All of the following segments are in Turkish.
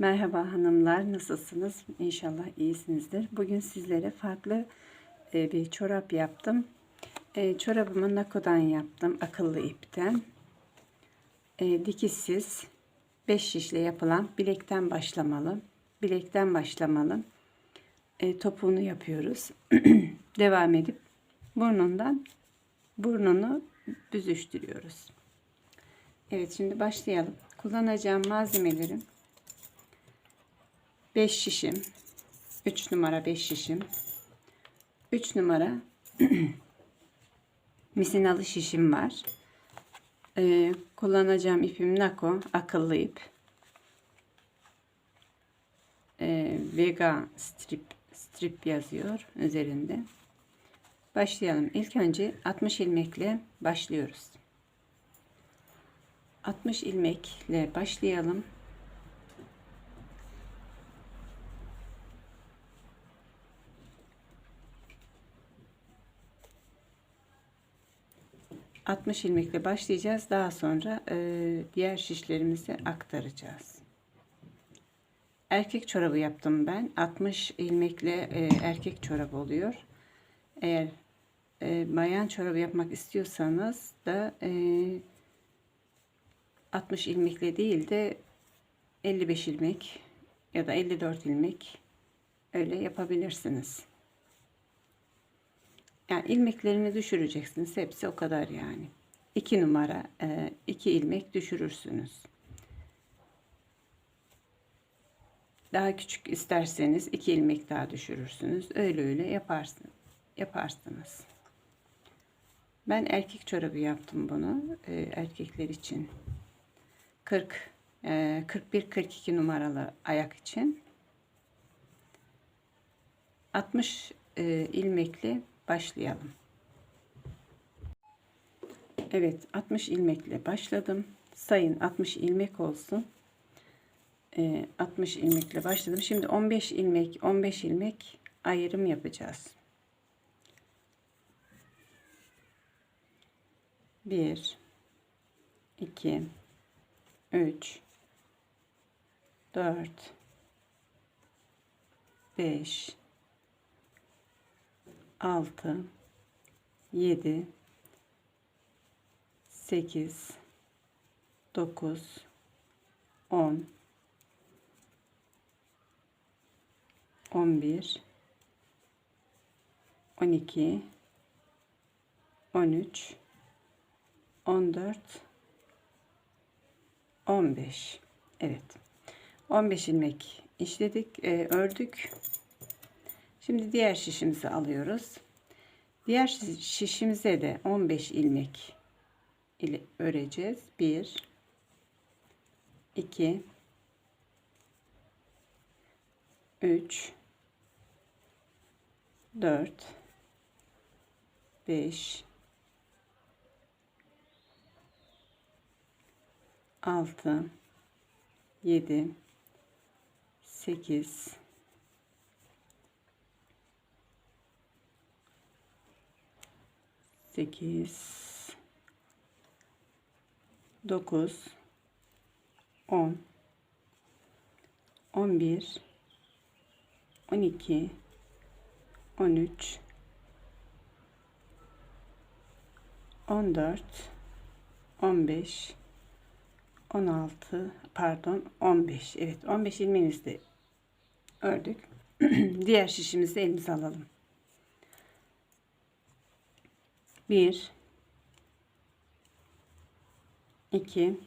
Merhaba hanımlar, nasılsınız? İnşallah iyisinizdir. Bugün sizlere farklı bir çorap yaptım. Çorabımı nakodan yaptım, akıllı ipten. Dikişsiz 5 şişle yapılan bilekten başlamalı. Bilekten başlamalı. Topuğunu yapıyoruz. Devam edip burnunu büzüştürüyoruz. Evet, şimdi başlayalım. Kullanacağım malzemelerim 5 şişim, 3 numara 5 şişim, 3 numara misinalı şişim var. Kullanacağım ipim Nako, akıllı ip. Vega strip yazıyor üzerinde. Başlayalım. İlk önce 60 ilmekle başlıyoruz. 60 ilmekle başlayalım. ...60 ilmekle başlayacağız. Daha sonra diğer şişlerimizi aktaracağız. Erkek çorabı yaptım ben. 60 ilmekle erkek çorabı oluyor. Eğer bayan çorabı yapmak istiyorsanız da 60 ilmekle değil de 55 ilmek ya da 54 ilmek öyle yapabilirsiniz. Yani ilmeklerini düşüreceksiniz. Hepsi o kadar yani. 2 numara 2 ilmek düşürürsünüz. Daha küçük isterseniz 2 ilmek daha düşürürsünüz. Öyle yaparsınız. Ben erkek çorabı yaptım bunu. Erkekler için 41-42 numaralı ayak için 60 ilmekle başlayalım. Evet, 60 ilmekle başladım. Sayın 60 ilmek olsun. 60 ilmekle başladım. Şimdi 15 ilmek ayrım yapacağız. 1 2 3 4 5 6 7 8 9 10 11 12 13 14 15. Evet. 15 ilmek işledik, ördük. Şimdi diğer şişimizi alıyoruz. Diğer şişimize de 15 ilmek ile öreceğiz. 1 2 3 4 5 6 7 8 9 10 11 12 13 14 15 16 pardon 15. Evet, 15 ilmeğimizi de ördük. Diğer şişimizi elimize alalım. 1 2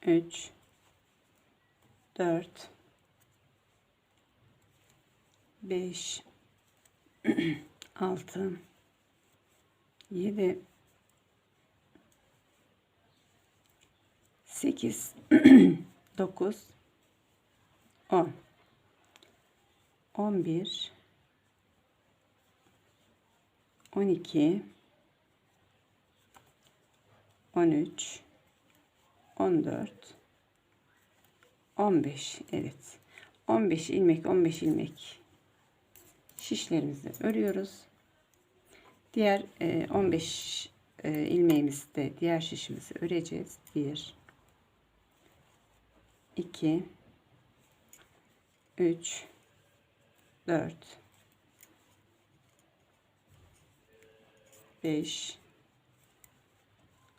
3 4 5 6 7 8 9 10 11 12 13 14 15. Evet, 15 ilmek şişlerimizi örüyoruz. Diğer 15 ilmeğimizi de diğer şişimizi öreceğiz. 1 2 3, 4, 5,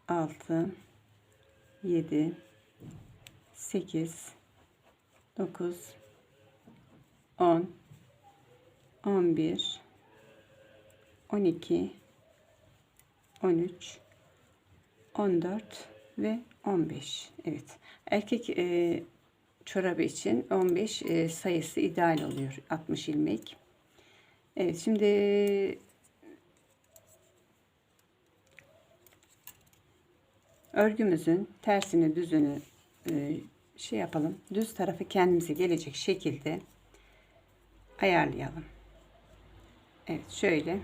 6, 7, 8, 9, 10, 11, 12, 13, 14 ve 15. Evet. Erkek çorabı için 15 sayısı ideal oluyor. 60 ilmek. Evet, şimdi örgümüzün tersini düzünü şey yapalım. Düz tarafı kendimize gelecek şekilde ayarlayalım. Evet, şöyle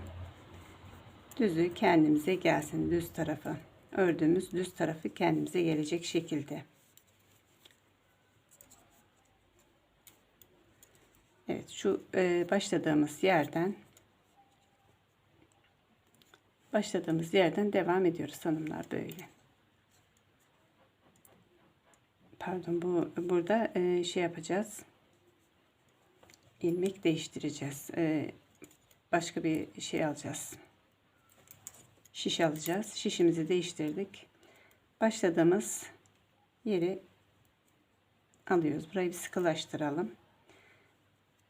düzü kendimize gelsin, düz tarafı. Ördüğümüz düz tarafı kendimize gelecek şekilde. Evet, şu başladığımız yerden devam ediyoruz hanımlar, böyle. Pardon, burada şey yapacağız. İlmek değiştireceğiz. Başka bir şey alacağız. Şiş alacağız. Şişimizi değiştirdik. Başladığımız yeri alıyoruz. Burayı bir sıkılaştıralım.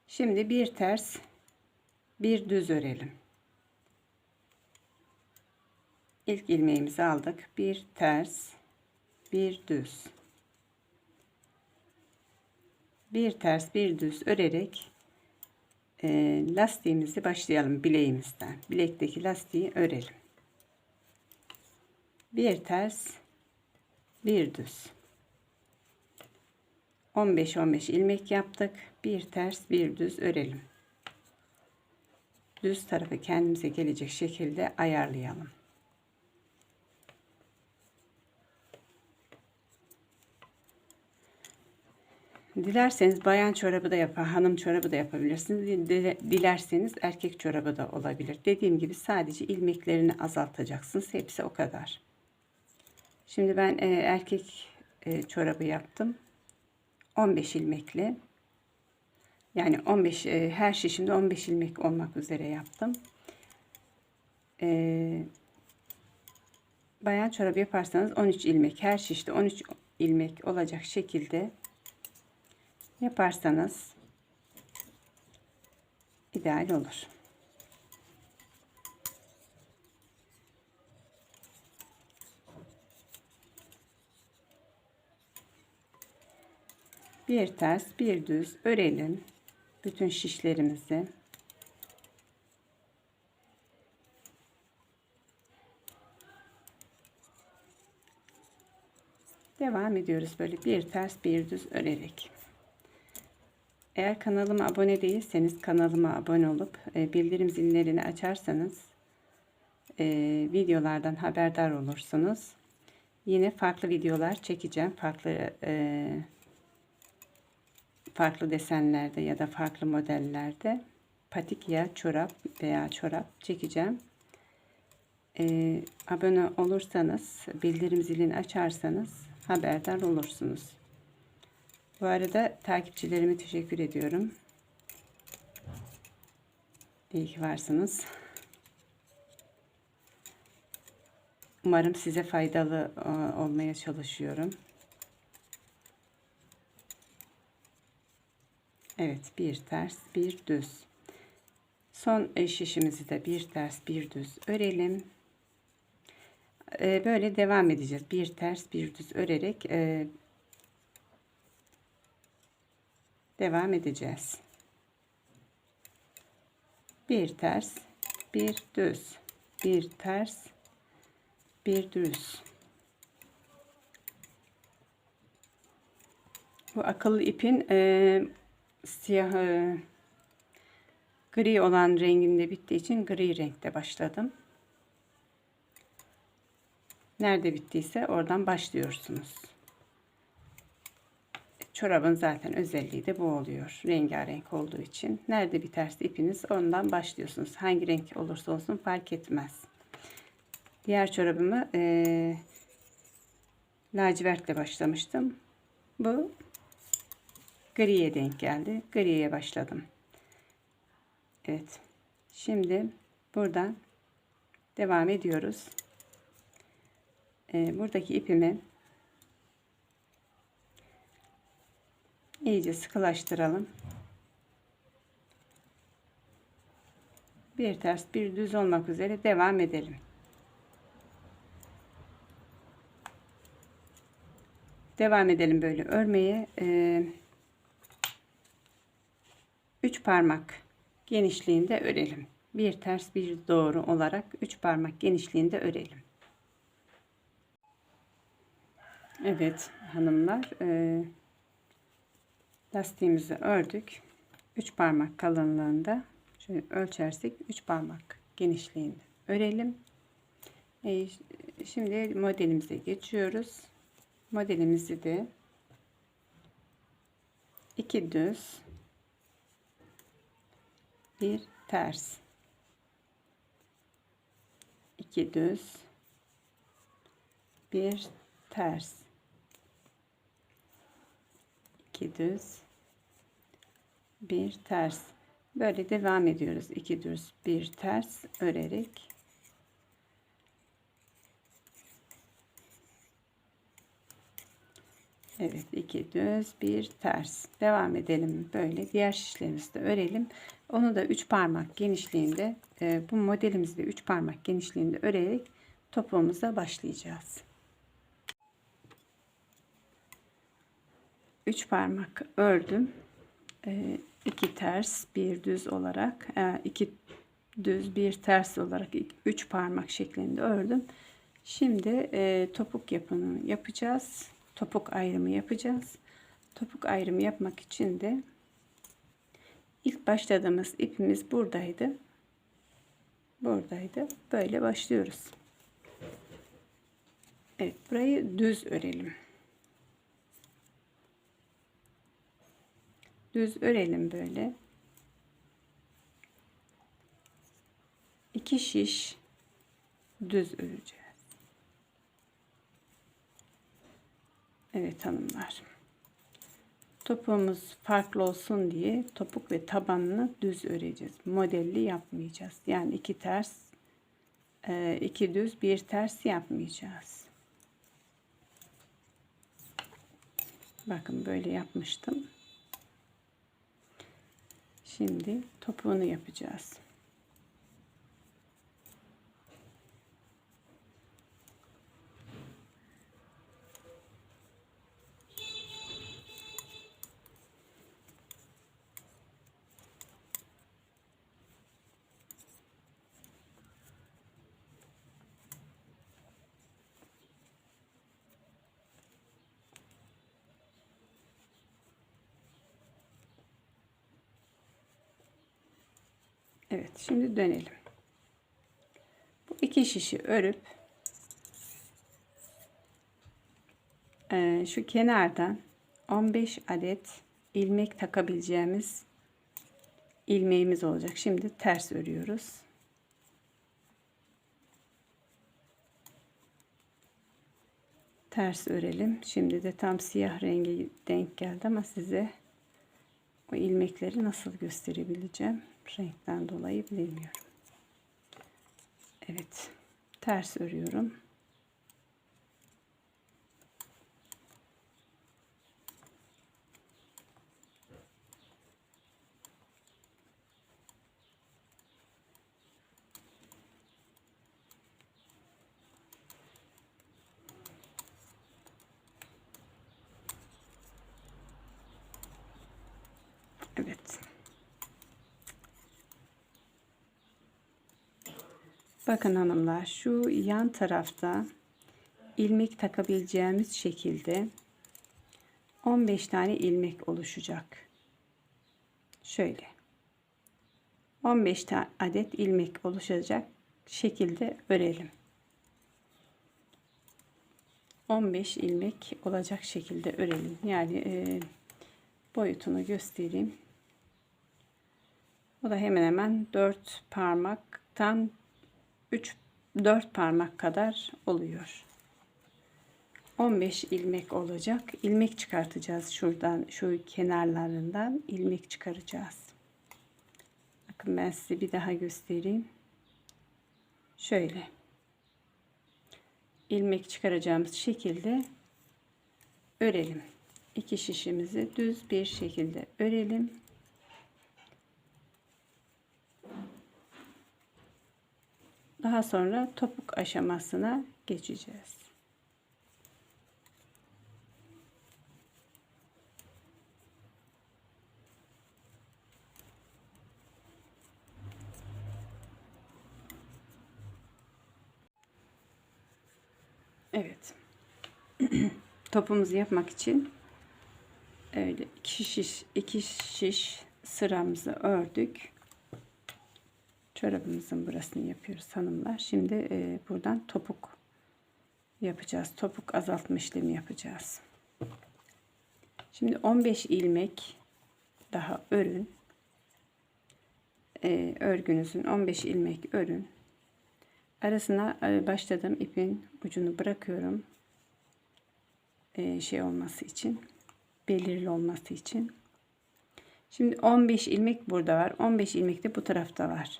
Şimdi bir ters, bir düz örelim. İlk ilmeğimizi aldık. Bir ters, bir düz. Bir ters, bir düz örerek lastiğimizi başlayalım bileğimizden. Bilekteki lastiği örelim. Bir ters, bir düz. 15 ilmek yaptık. Bir ters, bir düz örelim. Düz tarafı kendimize gelecek şekilde ayarlayalım. Dilerseniz bayan çorabı da hanım çorabı da yapabilirsiniz. Dilerseniz erkek çorabı da olabilir. Dediğim gibi sadece ilmeklerini azaltacaksınız. Hepsi o kadar. Şimdi ben erkek çorabı yaptım. 15 ilmekli. Yani 15 her şişimde 15 ilmek olmak üzere yaptım. Bayan çorabı yaparsanız 13 ilmek, her şişte 13 ilmek olacak şekilde yaparsanız ideal olur. Bir ters, bir düz örelim bütün şişlerimizi. Devam ediyoruz böyle bir ters, bir düz örerek. Eğer kanalıma abone değilseniz kanalıma abone olup bildirim zillerini açarsanız videolardan haberdar olursunuz. Yine farklı videolar çekeceğim. Farklı desenlerde ya da farklı modellerde patik ya çorap veya çorap çekeceğim. Abone olursanız, bildirim zilini açarsanız haberdar olursunuz. Bu arada takipçilerime teşekkür ediyorum. İyi ki varsınız. Umarım size faydalı olmaya çalışıyorum. Evet, bir ters, bir düz. Son şişimizi de bir ters, bir düz örelim. Böyle devam edeceğiz. Bir ters, bir düz örerek devam edeceğiz. Bir ters, bir düz, bir ters, bir düz. Bu akıllı ipin siyah gri olan renginde bittiği için gri renkte başladım. Nerede bittiyse oradan başlıyorsunuz. Çorabın zaten özelliği de bu oluyor. Rengarenk olduğu için. Nerede biterse ipiniz ondan başlıyorsunuz. Hangi renk olursa olsun fark etmez. Diğer çorabımı lacivertle başlamıştım. Bu griye denk geldi. Griye başladım. Evet. Şimdi buradan devam ediyoruz. Buradaki ipimi iyice sıkılaştıralım. Bir ters bir düz olmak üzere devam edelim. Devam edelim böyle örmeye. 3 parmak genişliğinde örelim. Bir ters bir doğru olarak 3 parmak genişliğinde örelim. Evet hanımlar, lastiğimizi ördük. 3 parmak kalınlığında, şöyle ölçersek 3 parmak genişliğinde örelim. Şimdi modelimize geçiyoruz. Modelimizi de 2 düz bir ters, 2 düz bir ters, 2 düz bir ters, böyle devam ediyoruz. 2 düz bir ters örerek evet, 2 düz bir ters devam edelim. Böyle diğer şişlerimizi de örelim. Onu da 3 parmak genişliğinde, bu modelimizde 3 parmak genişliğinde örerek topuğumuza başlayacağız. 3 parmak ördüm. 2 ters bir düz olarak, 2 düz bir ters olarak 3 parmak şeklinde ördüm. Şimdi topuk yapımını yapacağız. Topuk ayrımı yapacağız. Topuk ayrımı yapmak için de ilk başladığımız ipimiz buradaydı. Buradaydı. Böyle başlıyoruz. Evet, burayı düz örelim. Düz örelim böyle. 2 şiş düz öreceğiz. Evet hanımlar. Topuğumuz farklı olsun diye topuk ve tabanını düz öreceğiz. Modelli yapmayacağız. Yani 2 ters, 2 düz, bir ters yapmayacağız. Bakın böyle yapmıştım. Şimdi topuğunu yapacağız. Evet, şimdi dönelim. Bu 2 şişi örüp şu kenardan 15 adet ilmek takabileceğimiz ilmeğimiz olacak. Şimdi ters örüyoruz. Ters örelim. Şimdi de tam siyah rengi denk geldi ama size o ilmekleri nasıl gösterebileceğim renkten dolayı bilmiyorum. Evet, ters örüyorum. Evet. Bakın hanımlar, şu yan tarafta ilmek takabileceğimiz şekilde 15 tane ilmek oluşacak. Şöyle 15 adet ilmek oluşacak şekilde örelim. 15 ilmek olacak şekilde örelim. Yani boyutunu göstereyim. O da hemen hemen 4 parmaktan 4 parmak kadar oluyor. 15 ilmek olacak. İlmek çıkartacağız şuradan, şu kenarlarından ilmek çıkaracağız. Bakın ben size bir daha göstereyim. Şöyle ilmek çıkaracağımız şekilde örelim. İki şişimizi düz bir şekilde örelim. Daha sonra topuk aşamasına geçeceğiz. Evet. Topumuzu yapmak için öyle iki şiş sıramızı ördük. Çorabımızın burasını yapıyoruz hanımlar. Şimdi buradan topuk yapacağız. Topuk azaltma işlemi yapacağız. Şimdi 15 ilmek daha örün. Örgünüzün 15 ilmek örün. Arasına başladığım ipin ucunu bırakıyorum. Şey olması için, belirli olması için. Şimdi 15 ilmek burada var. 15 ilmek de bu tarafta var.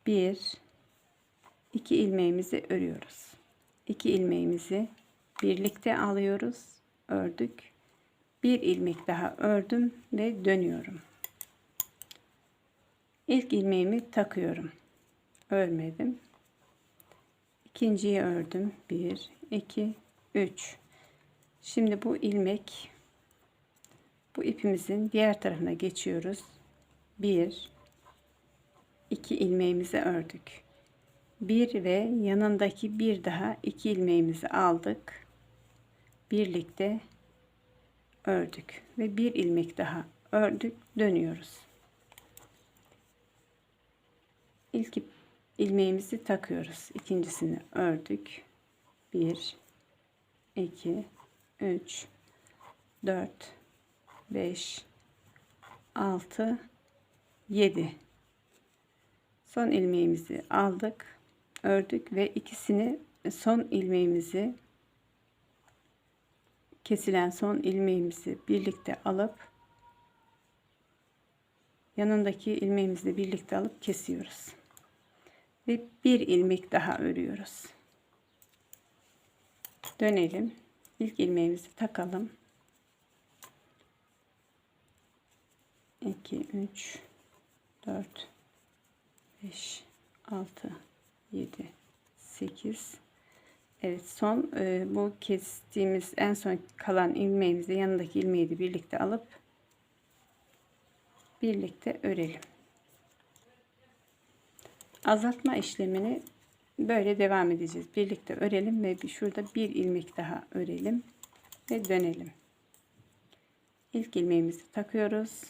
1 2 ilmeğimizi örüyoruz. 2 ilmeğimizi birlikte alıyoruz. Ördük. Bir ilmek daha ördüm ve dönüyorum. İlk ilmeğimi takıyorum. Örmedim. İkinciyi ördüm. 1 2 3. Şimdi bu ilmek, bu ipimizin diğer tarafına geçiyoruz. 1 2 ilmeğimizi ördük. 1 ve yanındaki bir daha 2 ilmeğimizi aldık. Birlikte ördük ve bir ilmek daha ördük, dönüyoruz. İlk ilmeğimizi takıyoruz. İkincisini ördük. 1 2 3 4 5 6 7. Son ilmeğimizi aldık, ördük ve ikisini, son ilmeğimizi, kesilen son ilmeğimizi birlikte alıp yanındaki ilmeğimizle birlikte alıp kesiyoruz ve bir ilmek daha örüyoruz. Dönelim. İlk ilmeğimizi takalım. 2 3 4 5 6 7 8. Evet, son bu kestiğimiz en son kalan ilmeğimizi, yanındaki ilmeği de birlikte alıp birlikte örelim. Azaltma işlemini böyle devam edeceğiz. Birlikte örelim ve şurada bir ilmek daha örelim ve dönelim. İlk ilmeğimizi takıyoruz.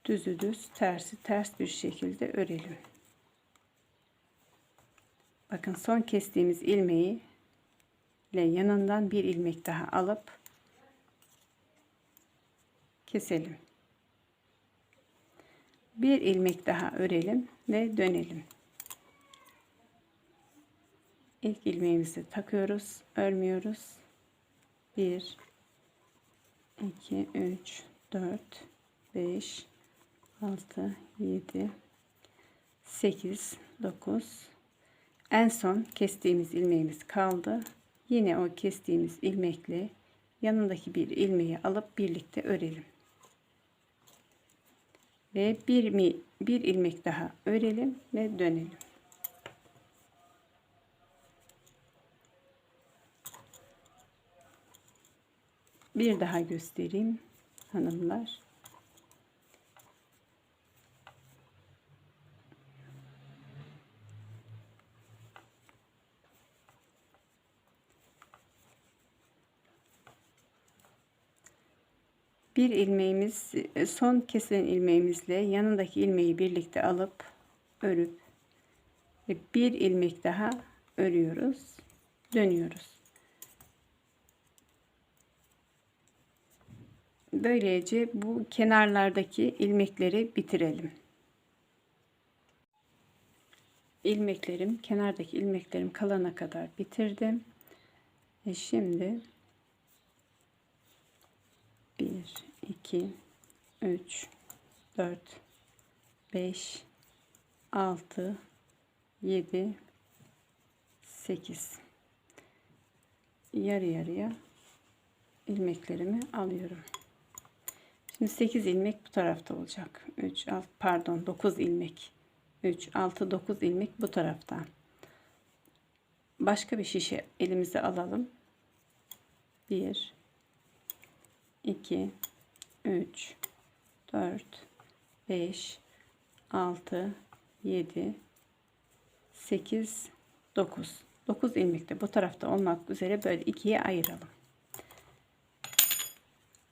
Düzü düz, tersi ters bir şekilde örelim. Bakın son kestiğimiz ilmeği ile yanından bir ilmek daha alıp keselim. Bir ilmek daha örelim ve dönelim. İlk ilmeğimizi takıyoruz, örmüyoruz. 1 2 3 4 5 6 7 8 9. En son kestiğimiz ilmeğimiz kaldı. Yine o kestiğimiz ilmekle yanındaki bir ilmeği alıp birlikte örelim. Ve bir ilmek daha örelim ve dönelim. Bir daha göstereyim hanımlar. Bir ilmeğimiz, son kesilen ilmeğimizle yanındaki ilmeği birlikte alıp örüp ve bir ilmek daha örüyoruz, dönüyoruz. Böylece bu kenarlardaki ilmekleri bitirelim. ilmeklerim, kenardaki ilmeklerim kalana kadar bitirdim. Şimdi 1, 2, 3, 4, 5, 6, 7, 8. Yarı yarıya ilmeklerimi alıyorum. Şimdi 8 ilmek bu tarafta olacak. 3, 6, pardon 9 ilmek. 3, 6, 9 ilmek bu tarafta. Başka bir şişe elimize alalım. 1, 2, 3, 4, 5, 6, 7, 8, 9. 9 ilmek de bu tarafta olmak üzere böyle ikiye ayıralım.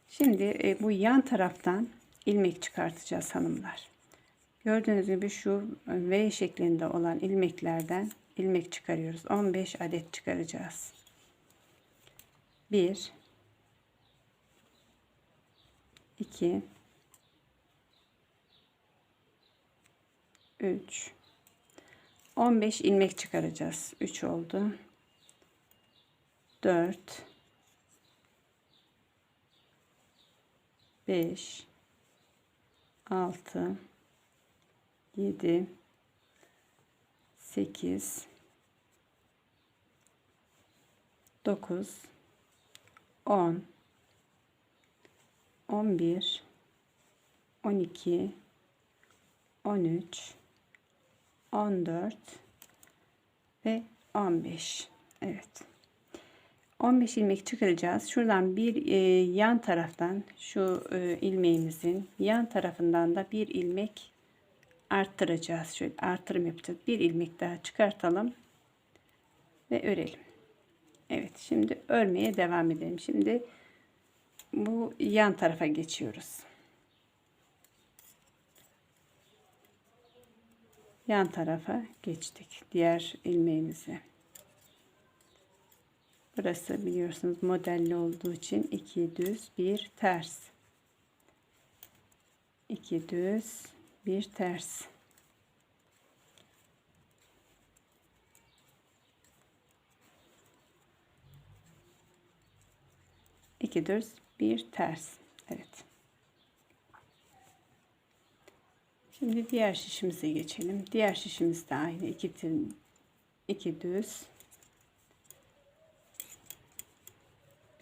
Şimdi bu yan taraftan ilmek çıkartacağız hanımlar. Gördüğünüz gibi şu V şeklinde olan ilmeklerden ilmek çıkarıyoruz. 15 adet çıkaracağız. 1, 2, 3, 15 ilmek çıkaracağız. 3 oldu. 4, 5, 6, 7, 8, 9, 10, 11, 12, 13, 14 ve 15. Evet. 15 ilmek çıkaracağız. Şuradan bir yan taraftan şu ilmeğimizin yan tarafından da bir ilmek arttıracağız. Şöyle artırım yapacağız. Bir ilmek daha çıkartalım ve örelim. Evet, şimdi örmeye devam edelim. Şimdi bu yan tarafa geçiyoruz. Yan tarafa geçtik. Diğer ilmeğimizi. Burası biliyorsunuz modelli olduğu için 2 düz, 1 ters. 2 düz, 1 ters. İki düz, bir ters. Evet. Şimdi diğer şişimize geçelim. Diğer şişimiz de aynı. İki düz,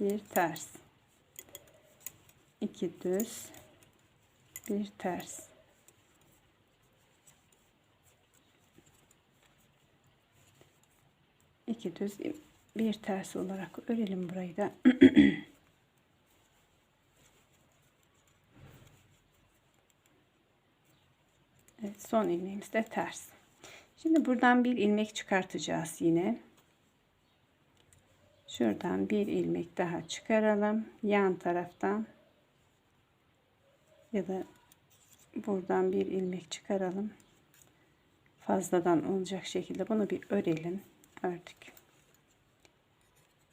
bir ters. 2 düz, bir ters. İki düz, bir ters olarak örelim burayı da. Evet, son ilmeğimiz de ters. Şimdi buradan bir ilmek çıkartacağız yine. Şuradan bir ilmek daha çıkaralım. Yan taraftan ya da buradan bir ilmek çıkaralım. Fazladan olacak şekilde bunu bir örelim. Ördük.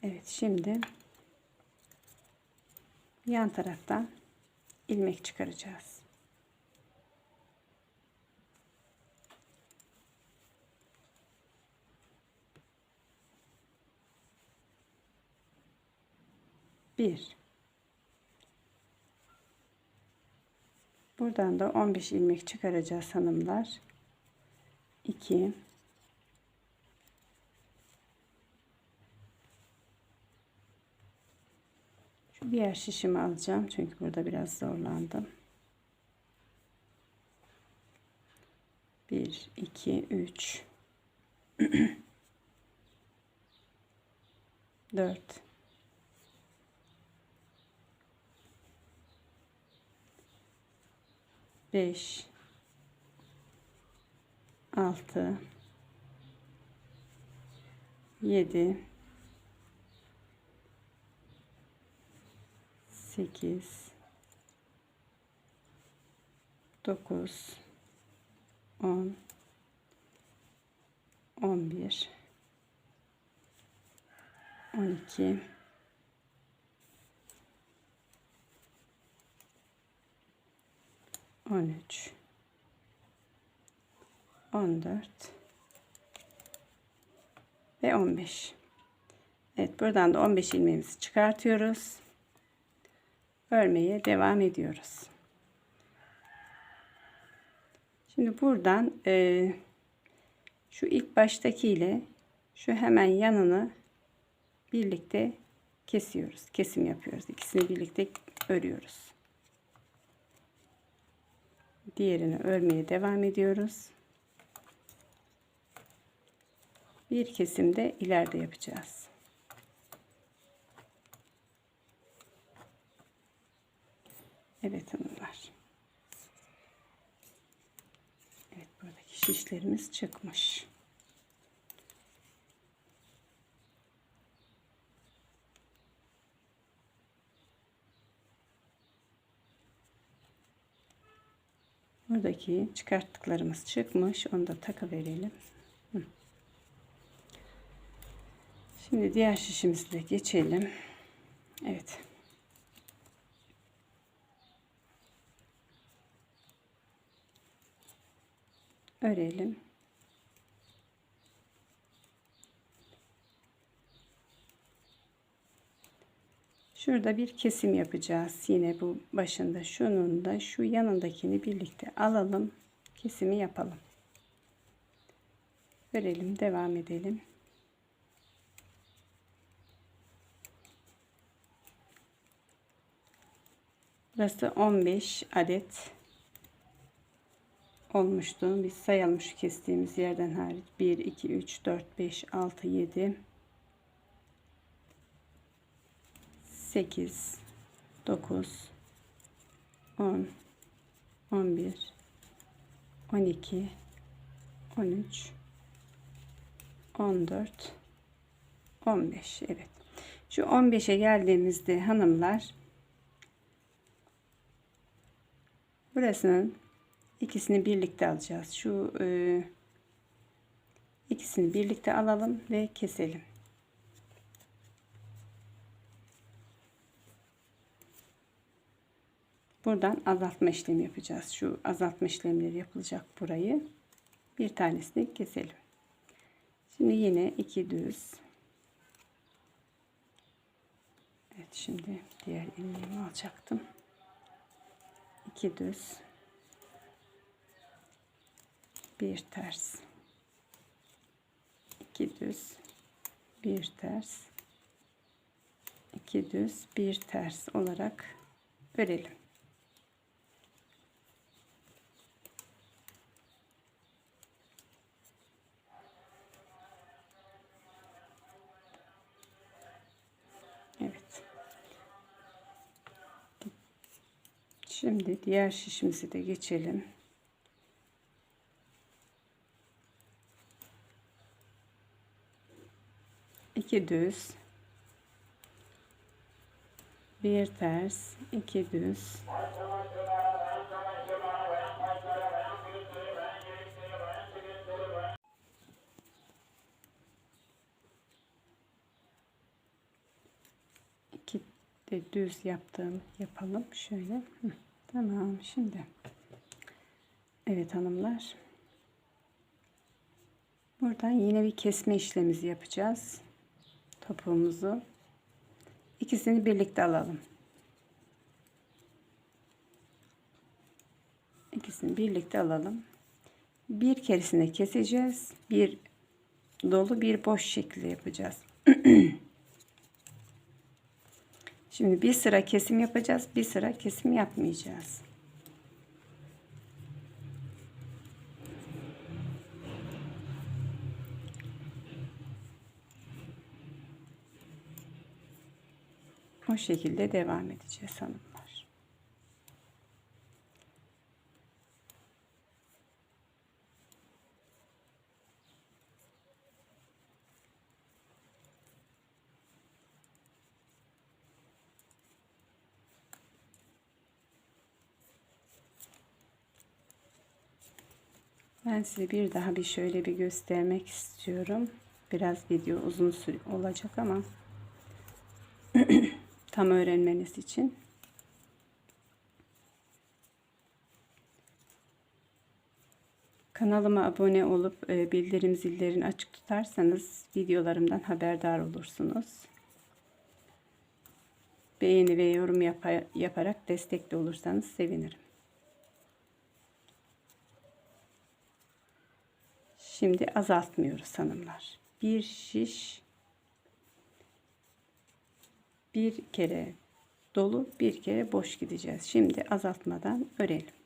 Evet, şimdi yan taraftan ilmek çıkaracağız. Bir. Buradan da 15 ilmek çıkaracağız hanımlar. 2, şu diğer şişimi alacağım çünkü burada biraz zorlandım. 1, 2, 3, 4, 5, 6, 7, 8, 9, 10, 11, 12, 13, 14 ve 15. Evet, buradan da 15 ilmeğimizi çıkartıyoruz. Örmeye devam ediyoruz. Şimdi buradan şu ilk baştaki ile şu hemen yanını birlikte kesiyoruz. Kesim yapıyoruz. İkisini birlikte örüyoruz. Diğerini örmeye devam ediyoruz. Bir kesim de ileride yapacağız. Evet hanımlar. Evet, buradaki şişlerimiz çıkmış. Buradaki çıkarttıklarımız çıkmış. Onu da taka verelim. Şimdi diğer şişimize geçelim. Evet. Örelim. Şurada bir kesim yapacağız. Yine bu başında, şunun da şu yanındakini birlikte alalım. Kesimi yapalım. Örelim, devam edelim. Burası 15 adet olmuştu. Biz sayalım şu kestiğimiz yerden hariç. 1, 2, 3, 4, 5, 6, 7, 8, 9, 10, 11, 12, 13, 14, 15. Evet. Şu 15'e geldiğimizde hanımlar, burasının ikisini birlikte alacağız. Şu ikisini birlikte alalım ve keselim. Buradan azaltma işlemi yapacağız. Şu azaltma işlemleri yapılacak burayı. Bir tanesini keselim. Şimdi yine 2 düz. Evet, şimdi diğer ilmeğimi alacaktım. 2 düz. Bir ters. 2 düz. Bir ters. 2 düz. Bir ters olarak örelim. Evet. Şimdi diğer şişimizi de geçelim. İki düz, bir ters, iki düz, iki de düz yapalım şöyle. Tamam, şimdi evet hanımlar, buradan yine bir kesme işlemimizi yapacağız. Topuğumuzu, ikisini birlikte alalım. İkisini birlikte alalım. Bir keresinde keseceğiz. Bir dolu, bir boş şekilde yapacağız. Şimdi bir sıra kesim yapacağız. Bir sıra kesim yapmayacağız. O şekilde devam edeceğiz hanımlar. Ben size bir daha şöyle bir göstermek istiyorum. Biraz video uzun olacak ama tam öğrenmeniz için. Kanalıma abone olup bildirim zillerini açık tutarsanız videolarımdan haberdar olursunuz. Beğeni ve yorum yaparak destekli olursanız sevinirim. Şimdi azaltmıyoruz hanımlar. Bir şiş bir kere dolu, bir kere boş gideceğiz. Şimdi azaltmadan örelim.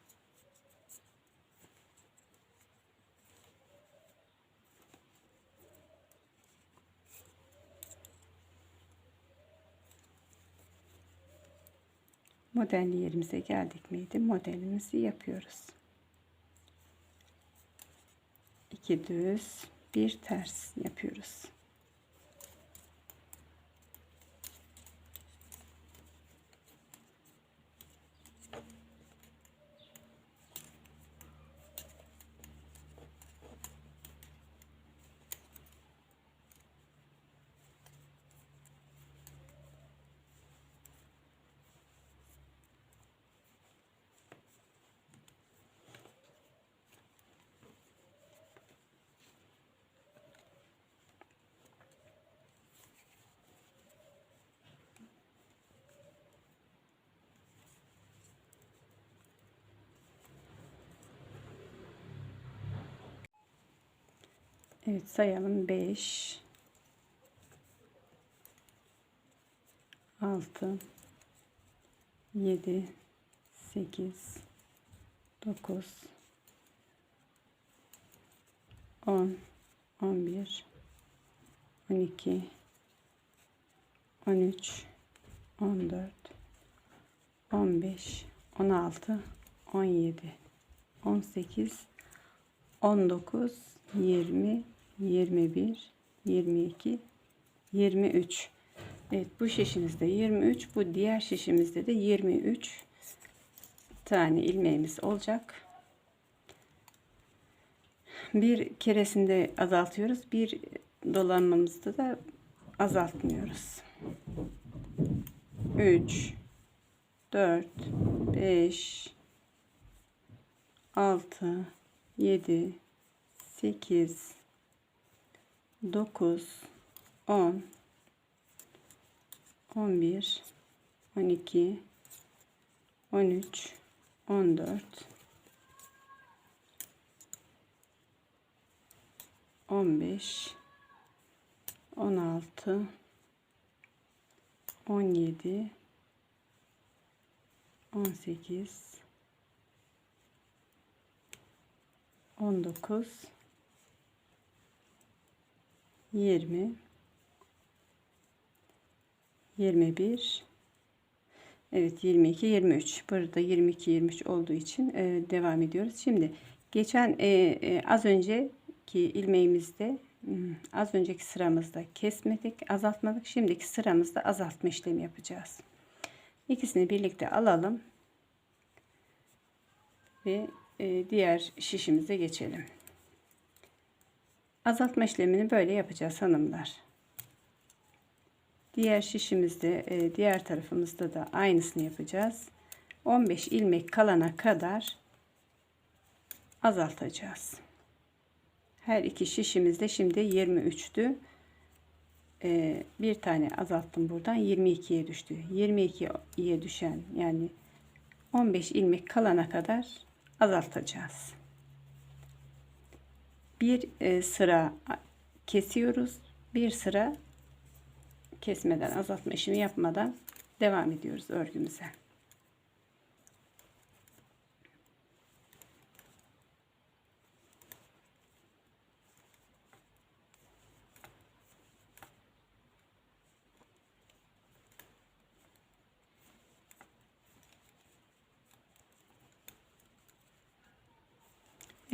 Modelli yerimize geldik miydi? Modelimizi yapıyoruz. 2 düz, bir ters yapıyoruz. Evet, sayalım. 5 6 7 8 9 10 11 12 13 14 15 16 17 18 19 20 21 22 23. Evet, bu şişimizde 23, bu diğer şişimizde de 23 tane ilmeğimiz olacak. Bir keresinde azaltıyoruz, bir dolanmamızda da azaltmıyoruz. 3 4 5 6 7 8 9 10 11 12 13 14 15 16 17 18 19 20 21 evet 22 23 burada 22 23 olduğu için devam ediyoruz. Şimdi geçen az önceki ilmeğimizde az önceki sıramızda kesmedik, azaltmadık. Şimdiki sıramızda azaltma işlemi yapacağız. İkisini birlikte alalım ve diğer şişimize geçelim. Azaltma işlemini böyle yapacağız hanımlar. Diğer şişimizde, diğer tarafımızda da aynısını yapacağız. 15 ilmek kalana kadar azaltacağız. Her iki şişimizde şimdi 23'tü. Bir tane azalttım buradan, 22'ye düştü. 22'ye düşen, yani 15 ilmek kalana kadar azaltacağız. Bir sıra kesiyoruz. Bir sıra kesmeden, azaltma işimi yapmadan devam ediyoruz örgümüze.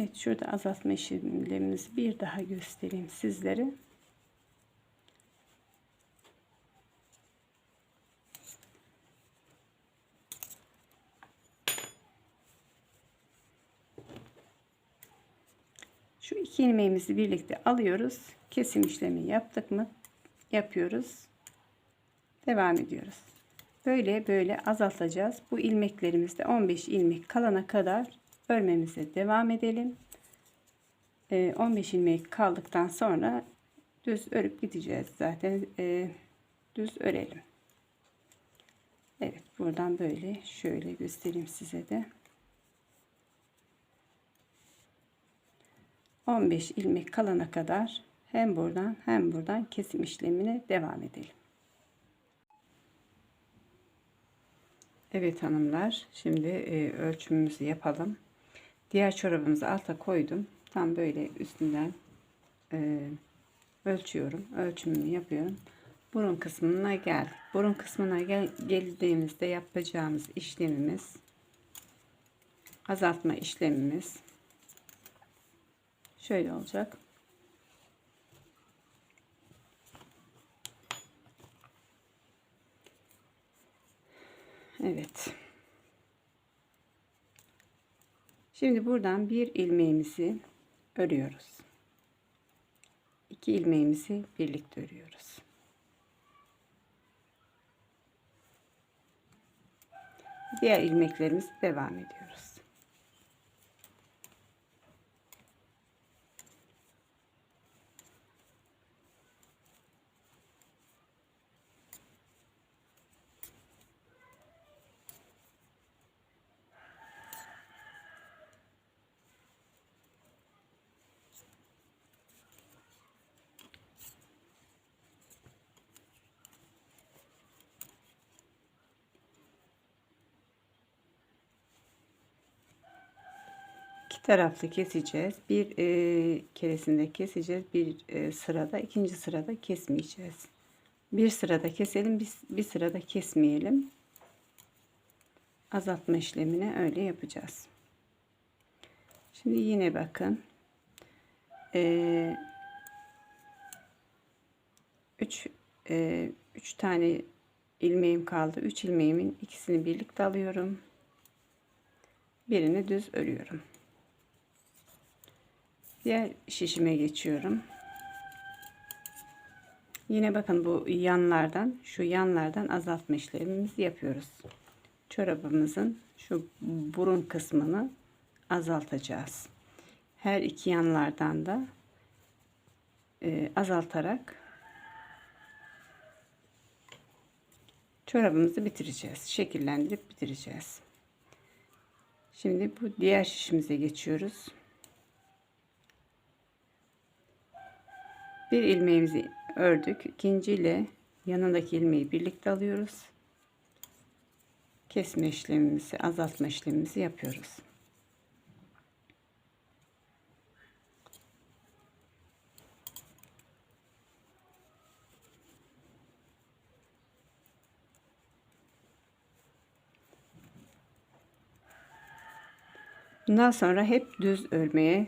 Evet, şurada azaltma işlemlerimizi bir daha göstereyim sizlere. Şu iki ilmeğimizi birlikte alıyoruz. Kesim işlemi yaptık mı? Yapıyoruz. Devam ediyoruz. Böyle böyle azaltacağız. Bu ilmeklerimizde 15 ilmek kalana kadar örmemize devam edelim. 15 ilmek kaldıktan sonra düz örüp gideceğiz zaten. Düz örelim. Evet, buradan böyle şöyle göstereyim size de. 15 ilmek kalana kadar hem buradan hem buradan kesim işlemine devam edelim. Evet hanımlar, şimdi ölçümümüzü yapalım. Diğer çorabımızı alta koydum. Tam böyle üstünden ölçüyorum. Ölçümümü yapıyorum. Burun kısmına geldik. Burun kısmına geldiğimizde yapacağımız işlemimiz, azaltma işlemimiz şöyle olacak. Evet. Şimdi buradan bir ilmeğimizi örüyoruz. 2 ilmeğimizi birlikte örüyoruz. Diğer ilmeklerimiz devam ediyoruz. İki taraflı keseceğiz. Bir keresinde keseceğiz. Bir sırada, ikinci sırada kesmeyeceğiz. Bir sırada keselim, bir sırada kesmeyelim. Azaltma işlemini öyle yapacağız. Şimdi yine bakın. 3 tane ilmeğim kaldı. 3 ilmeğimin ikisini birlikte alıyorum. Birini düz örüyorum. Diğer şişime geçiyorum. Yine bakın bu yanlardan, şu yanlardan azaltma işlemimizi yapıyoruz. Çorabımızın şu burun kısmını azaltacağız. Her iki yanlardan da azaltarak çorabımızı bitireceğiz. Şekillendirip bitireceğiz. Şimdi bu diğer şişimize geçiyoruz. Bir ilmeğimizi ördük. İkinci ile yanındaki ilmeği birlikte alıyoruz. Kesme işlemimizi, azaltma işlemimizi yapıyoruz. Bundan sonra hep düz örmeye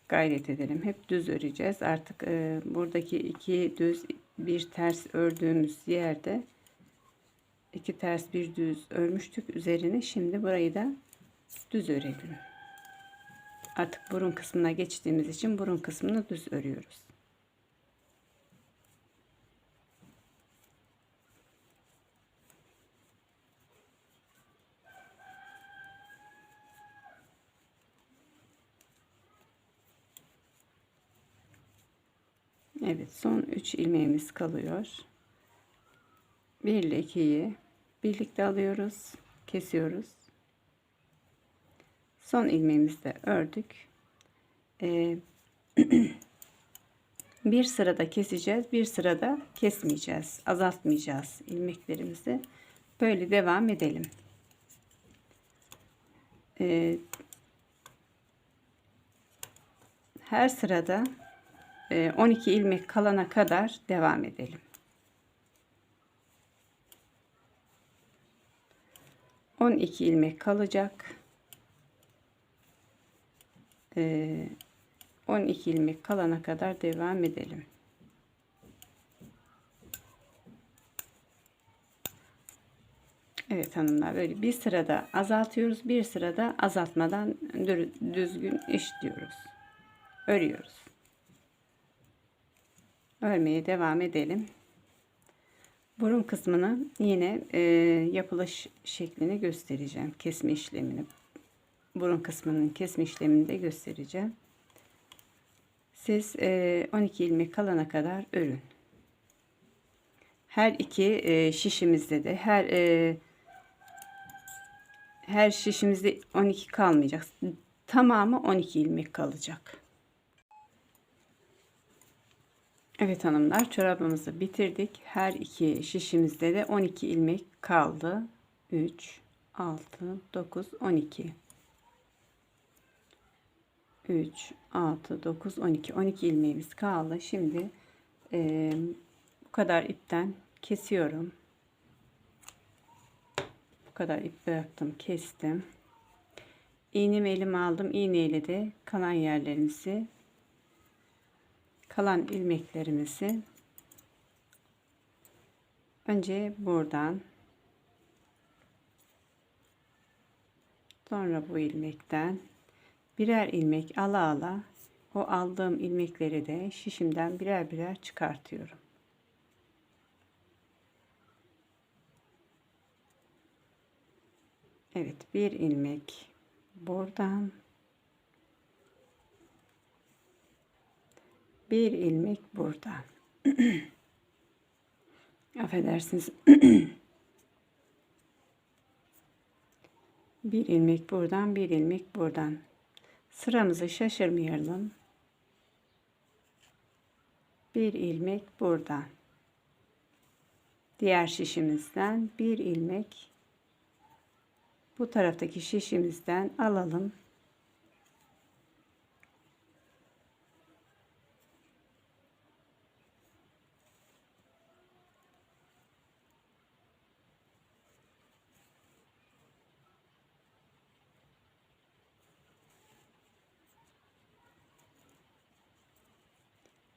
gayret edelim. Hep düz öreceğiz. Artık buradaki 2 düz bir ters ördüğümüz yerde 2 ters bir düz örmüştük üzerine. Şimdi burayı da düz örelim. Artık burun kısmına geçtiğimiz için burun kısmını düz örüyoruz. Evet, son 3 ilmeğimiz kalıyor. 1 ile 2'yi birlikte alıyoruz, kesiyoruz. Son ilmeğimizi de ördük. Bir sırada keseceğiz, bir sırada kesmeyeceğiz, azaltmayacağız ilmeklerimizi. Böyle devam edelim. Her sırada 12 ilmek kalana kadar devam edelim. 12 ilmek kalacak. 12 ilmek kalana kadar devam edelim. Evet hanımlar, böyle bir sırada azaltıyoruz, bir sırada azaltmadan düzgün işliyoruz. Örüyoruz. Örmeye devam edelim. Burun kısmını yine yapılış şeklini göstereceğim. Kesme işlemini. Burun kısmının kesme işlemini de göstereceğim. Siz 12 ilmek kalana kadar örün. Her iki şişimizde de her şişimizde 12 kalmayacak. Tamamı 12 ilmek kalacak. Evet hanımlar, çorabımızı bitirdik. Her iki şişimizde de 12 ilmek kaldı. 3, 6, 9, 12. 3, 6, 9, 12. 12 ilmeğimiz kaldı. Şimdi bu kadar ipten kesiyorum. Bu kadar ip bıraktım, kestim. İğnemi elime aldım. İğneyle de kalan yerlerimizi, kalan ilmeklerimizi önce buradan, sonra bu ilmekten birer ilmek ala ala o aldığım ilmekleri de şişimden birer birer çıkartıyorum. Evet, bir ilmek buradan, bir ilmek buradan. Affedersiniz. Bir ilmek buradan, bir ilmek buradan. Sıramızı şaşırmayalım. Bir ilmek buradan. Diğer şişimizden bir ilmek bu taraftaki şişimizden alalım.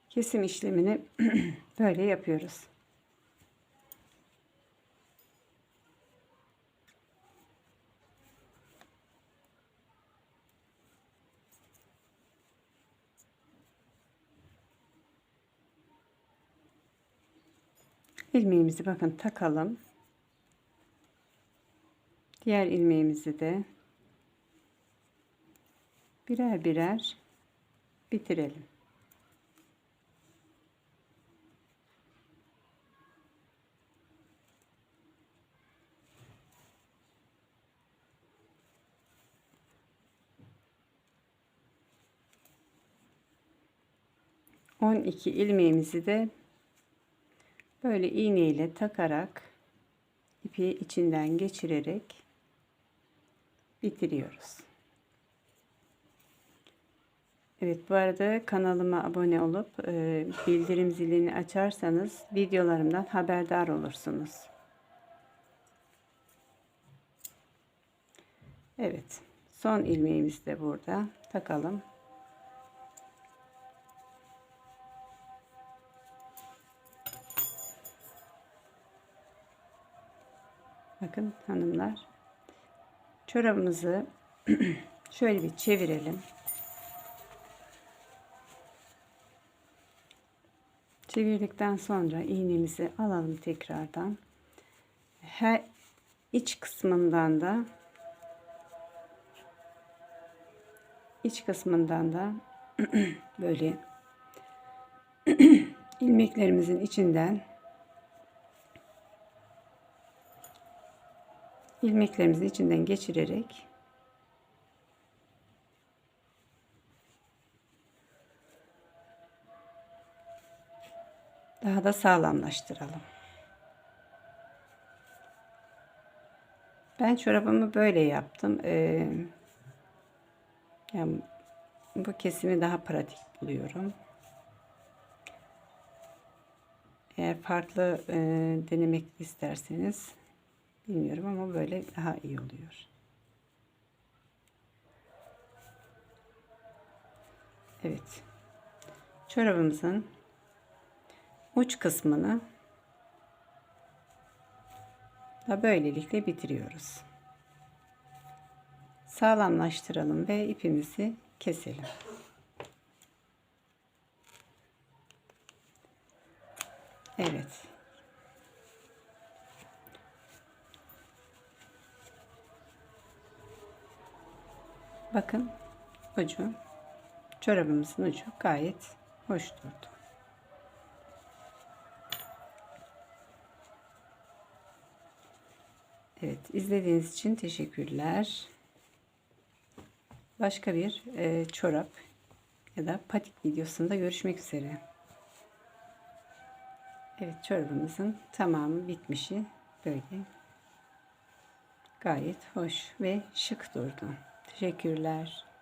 Kesim işlemini böyle yapıyoruz. İlmeğimizi bakın takalım. Diğer ilmeğimizi de birer birer bitirelim. On iki ilmeğimizi de böyle iğne ile takarak ipi içinden geçirerek bitiriyoruz. Evet, bu arada kanalıma abone olup bildirim zilini açarsanız videolarımdan haberdar olursunuz. Evet, son ilmeğimizi de burada takalım. Bakın hanımlar, çorabımızı şöyle bir çevirelim. Çevirdikten sonra iğnemizi alalım tekrardan. Her iç kısmından da böyle ilmeklerimizin içinden geçirerek daha da sağlamlaştıralım. Ben çorabımı böyle yaptım. Yani bu kesimi daha pratik buluyorum. Eğer farklı denemek isterseniz bilmiyorum ama böyle daha iyi oluyor. Evet. Çorabımızın uç kısmını da böylelikle bitiriyoruz. Sağlamlaştıralım ve ipimizi keselim. Evet. Bakın çorabımızın ucu gayet Hoş durdu. Evet, izlediğiniz için teşekkürler. Başka bir çorap ya da patik videosunda görüşmek üzere. Evet, çorabımızın tamamı bitmişi böyle. Gayet hoş ve şık durdu. Teşekkürler.